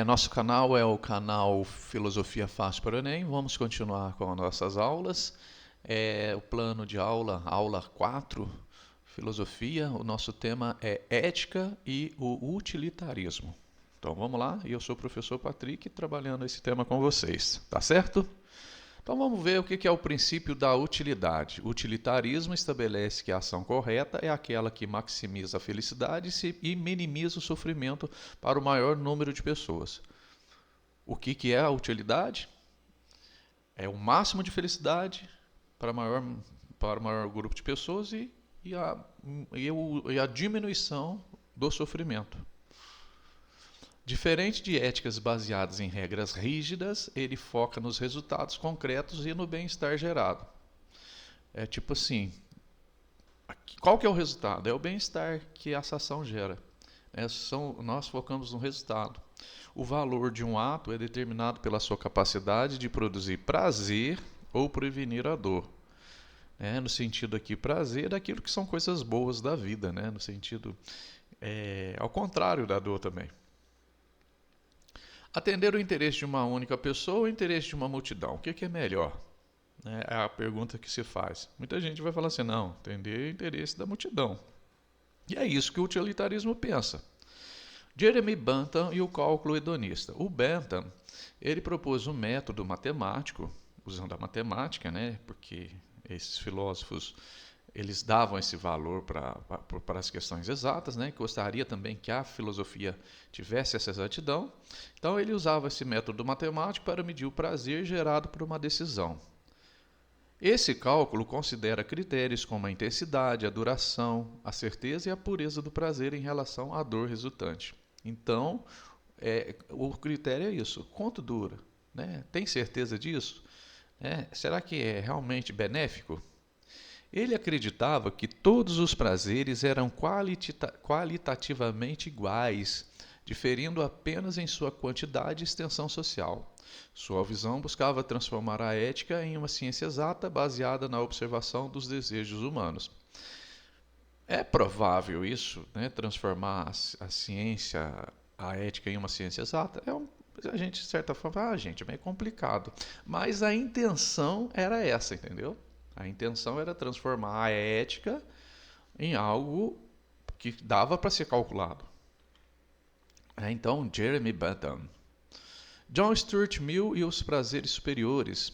Nosso canal é o canal Filosofia Fácil para o Enem. Vamos continuar com as nossas aulas. O plano de aula, aula 4, Filosofia. O nosso tema é Ética e o Utilitarismo. Então vamos lá, eu sou o professor Patrick, trabalhando esse tema com vocês, tá certo? Então vamos ver o que é o princípio da utilidade. O utilitarismo estabelece que a ação correta é aquela que maximiza a felicidade e minimiza o sofrimento para o maior número de pessoas. O que é a utilidade? É o máximo de felicidade para o maior grupo de pessoas e a diminuição do sofrimento. Diferente de éticas baseadas em regras rígidas, ele foca nos resultados concretos e no bem-estar gerado. É tipo assim, qual que é o resultado? É o bem-estar que essa ação gera. Nós focamos no resultado. O valor de um ato é determinado pela sua capacidade de produzir prazer ou prevenir a dor. No sentido aqui, prazer daquilo que são coisas boas da vida, no sentido ao contrário da dor também. Atender o interesse de uma única pessoa ou o interesse de uma multidão? O que é melhor? É a pergunta que se faz. Muita gente vai falar assim, não, atender o interesse da multidão. E é isso que o utilitarismo pensa. Jeremy Bentham e o cálculo hedonista. O Bentham, ele propôs um método matemático, usando a matemática, porque esses filósofos eles davam esse valor para as questões exatas, gostaria também que a filosofia tivesse essa exatidão. Então ele usava esse método matemático para medir o prazer gerado por uma decisão. Esse cálculo considera critérios como a intensidade, a duração, a certeza e a pureza do prazer em relação à dor resultante. Então, o critério é isso: quanto dura? Tem certeza disso? Será que é realmente benéfico? Ele acreditava que todos os prazeres eram qualitativamente iguais, diferindo apenas em sua quantidade e extensão social. Sua visão buscava transformar a ética em uma ciência exata baseada na observação dos desejos humanos. É provável isso, transformar a ciência, a ética em uma ciência exata? A gente, de certa forma, é meio complicado. Mas a intenção era essa, entendeu? A intenção era transformar a ética em algo que dava para ser calculado. Então, Jeremy Bentham. John Stuart Mill e os prazeres superiores.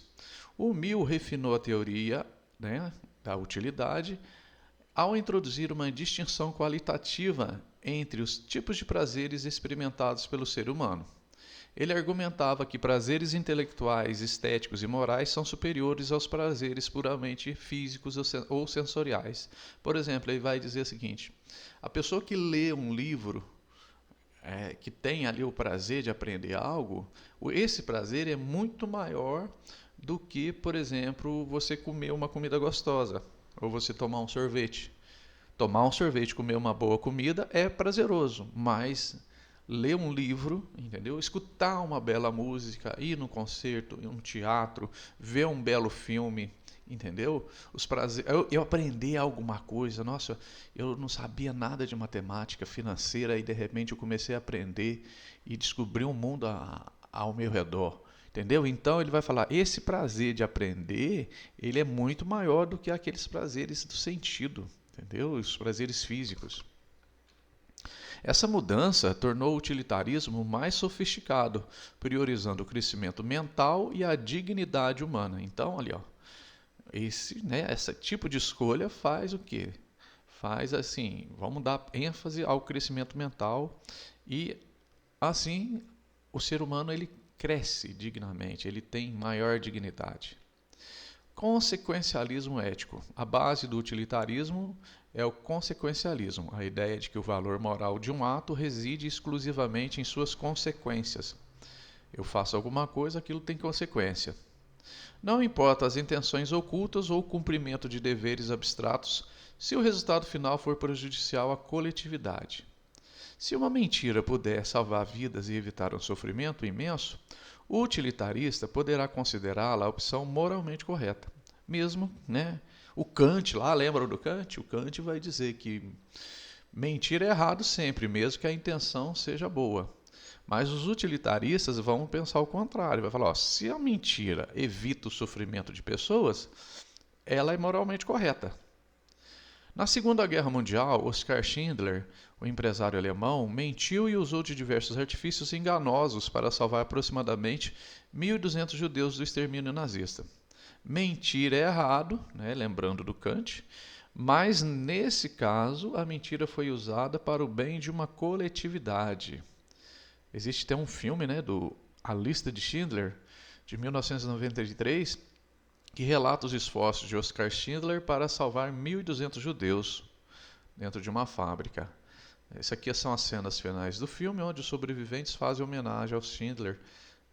O Mill refinou a teoria da utilidade ao introduzir uma distinção qualitativa entre os tipos de prazeres experimentados pelo ser humano. Ele argumentava que prazeres intelectuais, estéticos e morais são superiores aos prazeres puramente físicos ou sensoriais. Por exemplo, ele vai dizer o seguinte: a pessoa que lê um livro, que tem ali o prazer de aprender algo, esse prazer é muito maior do que, por exemplo, você comer uma comida gostosa ou você tomar um sorvete. Tomar um sorvete, comer uma boa comida é prazeroso, mas ler um livro, entendeu? Escutar uma bela música, ir num concerto, ir num teatro, ver um belo filme, entendeu? Eu aprender alguma coisa, nossa, eu não sabia nada de matemática financeira e de repente eu comecei a aprender e descobri um mundo ao meu redor. Entendeu? Então ele vai falar, esse prazer de aprender, ele é muito maior do que aqueles prazeres do sentido, entendeu? Os prazeres físicos. Essa mudança tornou o utilitarismo mais sofisticado, priorizando o crescimento mental e a dignidade humana. Então, ali, ó, esse tipo de escolha faz o quê? Faz assim, vamos dar ênfase ao crescimento mental e assim o ser humano ele cresce dignamente, ele tem maior dignidade. Consequencialismo ético. A base do utilitarismo é o consequencialismo, a ideia de que o valor moral de um ato reside exclusivamente em suas consequências. Eu faço alguma coisa, aquilo tem consequência. Não importa as intenções ocultas ou o cumprimento de deveres abstratos, se o resultado final for prejudicial à coletividade. Se uma mentira puder salvar vidas e evitar um sofrimento imenso, o utilitarista poderá considerá-la a opção moralmente correta. Mesmo, o Kant lá, lembra do Kant? O Kant vai dizer que mentir é errado sempre, mesmo que a intenção seja boa. Mas os utilitaristas vão pensar o contrário, vai falar, ó, se a mentira evita o sofrimento de pessoas, ela é moralmente correta. Na Segunda Guerra Mundial, Oskar Schindler, o empresário alemão, mentiu e usou de diversos artifícios enganosos para salvar aproximadamente 1.200 judeus do extermínio nazista. Mentir é errado, né, lembrando do Kant, mas nesse caso a mentira foi usada para o bem de uma coletividade. Existe até um filme, né, do A Lista de Schindler, de 1993, que relata os esforços de Oskar Schindler para salvar 1.200 judeus dentro de uma fábrica. Essas aqui são as cenas finais do filme, onde os sobreviventes fazem homenagem ao Schindler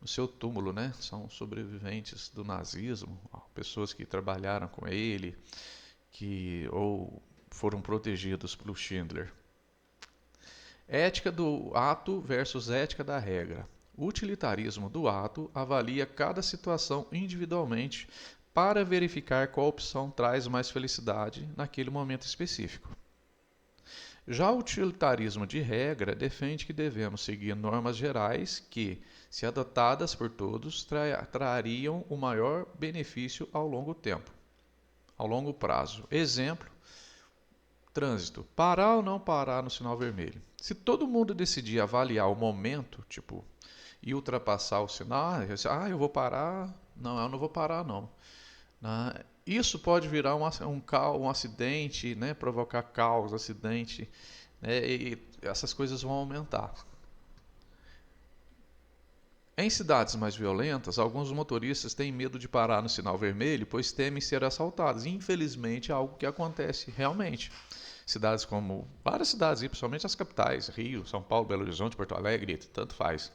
no seu túmulo, né? São sobreviventes do nazismo, pessoas que trabalharam com ele, ou foram protegidos pelo Schindler. Ética do ato versus ética da regra. O utilitarismo do ato avalia cada situação individualmente para verificar qual opção traz mais felicidade naquele momento específico. Já o utilitarismo de regra defende que devemos seguir normas gerais que, se adotadas por todos, trariam o maior benefício ao longo prazo. Exemplo, trânsito. Parar ou não parar no sinal vermelho. Se todo mundo decidir avaliar o momento, e ultrapassar o sinal, eu vou parar, não, eu não vou parar não. Isso pode virar um acidente, né, provocar caos, acidente, né, e essas coisas vão aumentar. Em cidades mais violentas, alguns motoristas têm medo de parar no sinal vermelho, pois temem ser assaltados. E, infelizmente, é algo que acontece realmente. Várias cidades, principalmente as capitais, Rio, São Paulo, Belo Horizonte, Porto Alegre, tanto faz.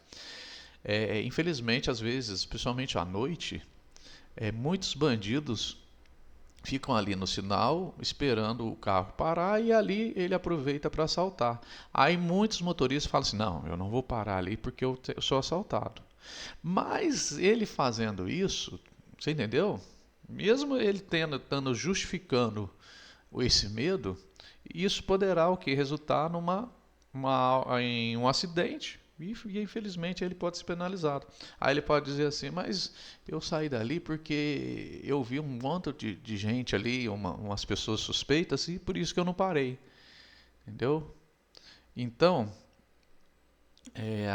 Infelizmente, às vezes, principalmente à noite, muitos bandidos ficam ali no sinal esperando o carro parar e ali ele aproveita para assaltar. Aí muitos motoristas falam assim, não, eu não vou parar ali porque eu sou assaltado. Mas ele fazendo isso, você entendeu? Mesmo ele estando justificando esse medo, isso poderá resultar em um acidente. E infelizmente ele pode ser penalizado. Aí ele pode dizer assim, mas eu saí dali porque eu vi um monte de gente ali, umas pessoas suspeitas, e por isso que eu não parei. Entendeu? Então,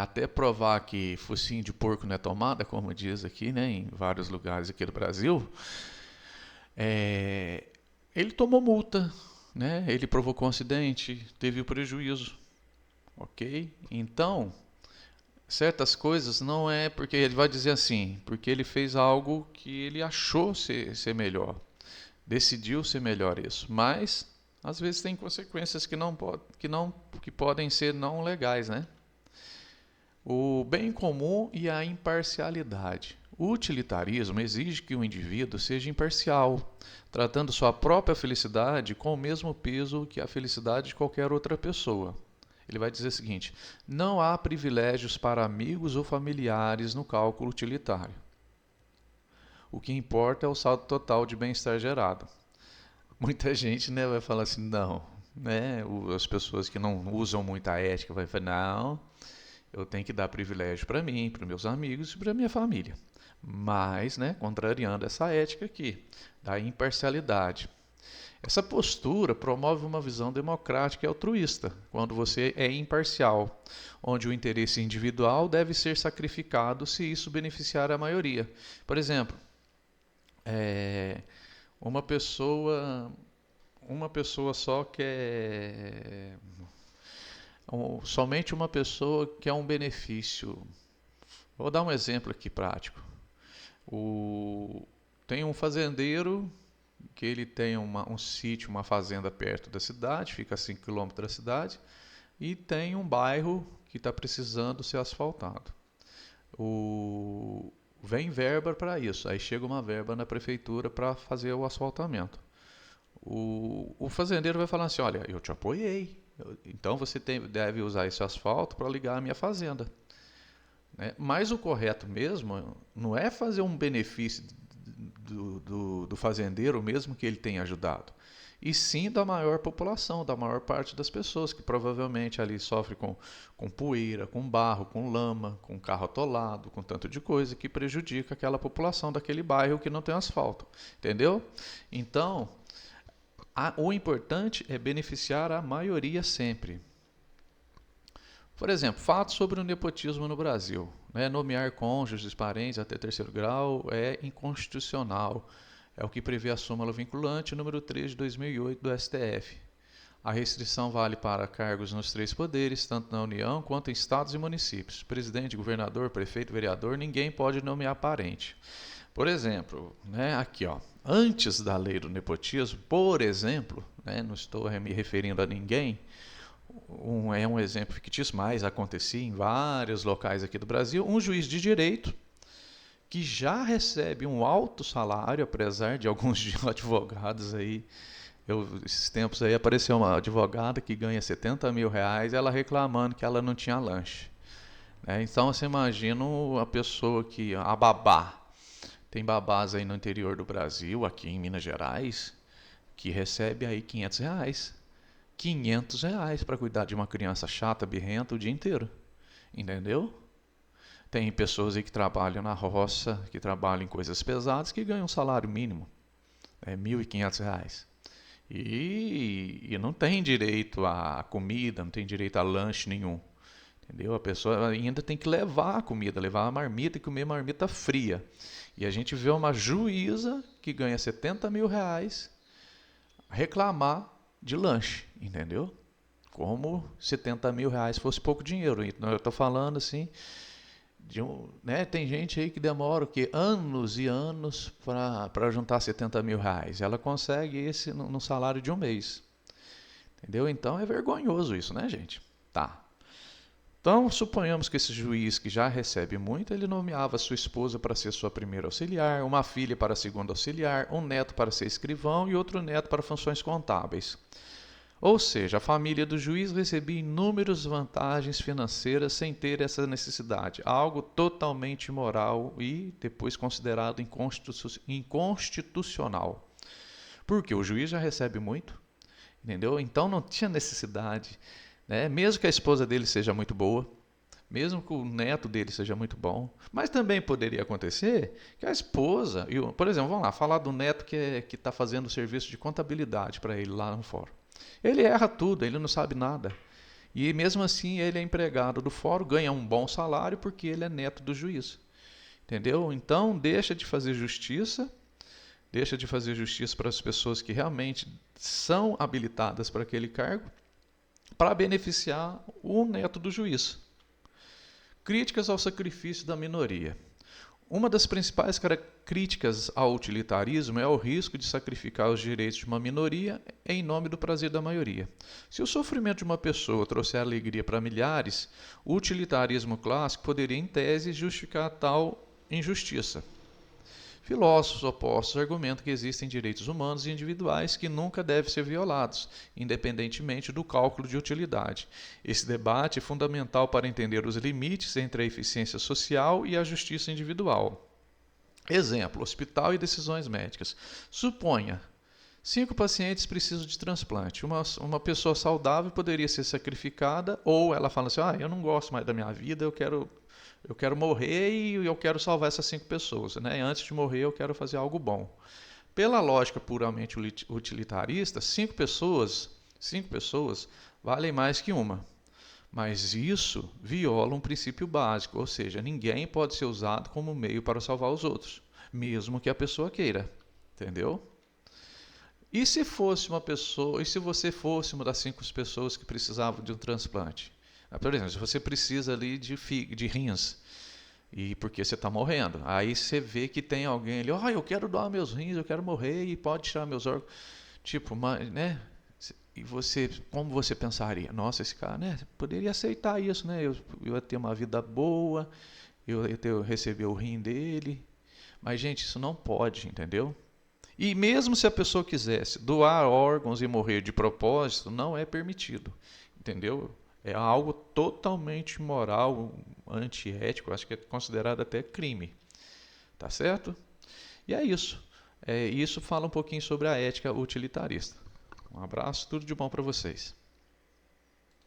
até provar que focinho de porco não é tomada, como diz aqui, né, em vários lugares aqui do Brasil, ele tomou multa, né, ele provocou um acidente, teve o prejuízo. Ok? Então, certas coisas não é porque ele vai dizer assim, porque ele fez algo que ele achou ser melhor, decidiu ser melhor isso, mas às vezes tem consequências que podem ser não legais, né? O bem comum e a imparcialidade. O utilitarismo exige que o indivíduo seja imparcial, tratando sua própria felicidade com o mesmo peso que a felicidade de qualquer outra pessoa. Ele vai dizer o seguinte, não há privilégios para amigos ou familiares no cálculo utilitário. O que importa é o saldo total de bem-estar gerado. Muita gente, né, vai falar assim, não, né, as pessoas que não usam muita ética vai falar, não, eu tenho que dar privilégio para mim, para meus amigos e para minha família. Mas, né, contrariando essa ética aqui, da imparcialidade. Essa postura promove uma visão democrática e altruísta, quando você é imparcial, onde o interesse individual deve ser sacrificado se isso beneficiar a maioria. Por exemplo, uma pessoa só quer somente uma pessoa quer um benefício. Vou dar um exemplo aqui prático. Tem um fazendeiro que ele tem um sítio, uma fazenda perto da cidade, fica a 5 km da cidade, e tem um bairro que está precisando ser asfaltado. Vem verba para isso, aí chega uma verba na prefeitura para fazer o asfaltamento. O fazendeiro vai falar assim, olha, eu te apoiei, então você deve usar esse asfalto para ligar a minha fazenda. Mas o correto mesmo não é fazer um benefício do fazendeiro, mesmo que ele tenha ajudado. e sim da maior população, da maior parte das pessoas que provavelmente ali sofre com poeira, com barro, com lama, com carro atolado, com tanto de coisa que prejudica aquela população daquele bairro que não tem asfalto, entendeu? Então, o importante é beneficiar a maioria sempre. Por exemplo, fatos sobre o nepotismo no Brasil. Nomear cônjuges, parentes até terceiro grau é inconstitucional. É o que prevê a súmula vinculante número 3 de 2008 do STF. A restrição vale para cargos nos três poderes, tanto na União quanto em estados e municípios. Presidente, governador, prefeito, vereador, ninguém pode nomear parente. Por exemplo, aqui, antes da lei do nepotismo, por exemplo, não estou me referindo a ninguém, é um exemplo fictício, mas acontecia em vários locais aqui do Brasil, um juiz de direito que já recebe um alto salário, apesar de alguns advogados aí, esses tempos aí apareceu uma advogada que ganha 70 mil reais, ela reclamando que ela não tinha lanche. Então você imagina a pessoa a babá, tem babás aí no interior do Brasil, aqui em Minas Gerais, que recebe aí 500 reais. 500 reais para cuidar de uma criança chata, birrenta o dia inteiro. Entendeu? Tem pessoas aí que trabalham na roça, que trabalham em coisas pesadas, que ganham um salário mínimo. É 1.500 reais. E não tem direito a comida, não tem direito a lanche nenhum. Entendeu? A pessoa ainda tem que levar a comida, levar a marmita e comer marmita fria. E a gente vê uma juíza que ganha 70 mil reais reclamar de lanche, entendeu? Como 70 mil reais fosse pouco dinheiro. Então, eu estou falando assim, tem gente aí que demora anos e anos para juntar 70 mil reais. Ela consegue esse no salário de um mês. Entendeu? Então é vergonhoso isso, né, gente? Tá. Então, suponhamos que esse juiz que já recebe muito, ele nomeava sua esposa para ser sua primeira auxiliar, uma filha para segunda auxiliar, um neto para ser escrivão e outro neto para funções contábeis. Ou seja, a família do juiz recebia inúmeras vantagens financeiras sem ter essa necessidade, algo totalmente imoral e depois considerado inconstitucional. Porque o juiz já recebe muito, entendeu? Então não tinha necessidade, mesmo que a esposa dele seja muito boa, mesmo que o neto dele seja muito bom, mas também poderia acontecer que a esposa, por exemplo, vamos lá, falar do neto que está fazendo o serviço de contabilidade para ele lá no fórum. Ele erra tudo, ele não sabe nada. E mesmo assim ele é empregado do fórum, ganha um bom salário porque ele é neto do juiz. Entendeu? Então deixa de fazer justiça para as pessoas que realmente são habilitadas para aquele cargo, para beneficiar o neto do juiz. Críticas ao sacrifício da minoria. Uma das principais críticas ao utilitarismo é o risco de sacrificar os direitos de uma minoria em nome do prazer da maioria. Se o sofrimento de uma pessoa trouxer alegria para milhares, o utilitarismo clássico poderia, em tese, justificar tal injustiça. Filósofos opostos argumentam que existem direitos humanos e individuais que nunca devem ser violados, independentemente do cálculo de utilidade. Esse debate é fundamental para entender os limites entre a eficiência social e a justiça individual. Exemplo: hospital e decisões médicas. Suponha 5 pacientes precisam de transplante. Uma pessoa saudável poderia ser sacrificada, ou ela fala assim: eu não gosto mais da minha vida, eu quero morrer e eu quero salvar essas 5 pessoas. Antes de morrer, eu quero fazer algo bom. Pela lógica puramente utilitarista, 5 pessoas valem mais que uma. Mas isso viola um princípio básico, ou seja, ninguém pode ser usado como meio para salvar os outros, mesmo que a pessoa queira. Entendeu? E se você fosse uma das 5 pessoas que precisavam de um transplante? Por exemplo, se você precisa ali de rins, e porque você está morrendo, aí você vê que tem alguém ali, eu quero doar meus rins, eu quero morrer e pode tirar meus órgãos. E como você pensaria? Nossa, esse cara, poderia aceitar isso, eu ia ter uma vida boa, eu ia receber o rim dele. Mas, gente, isso não pode, entendeu? E mesmo se a pessoa quisesse doar órgãos e morrer de propósito, não é permitido, entendeu? É algo totalmente imoral, antiético, acho que é considerado até crime, tá certo? E é isso. Isso fala um pouquinho sobre a ética utilitarista. Um abraço, tudo de bom para vocês.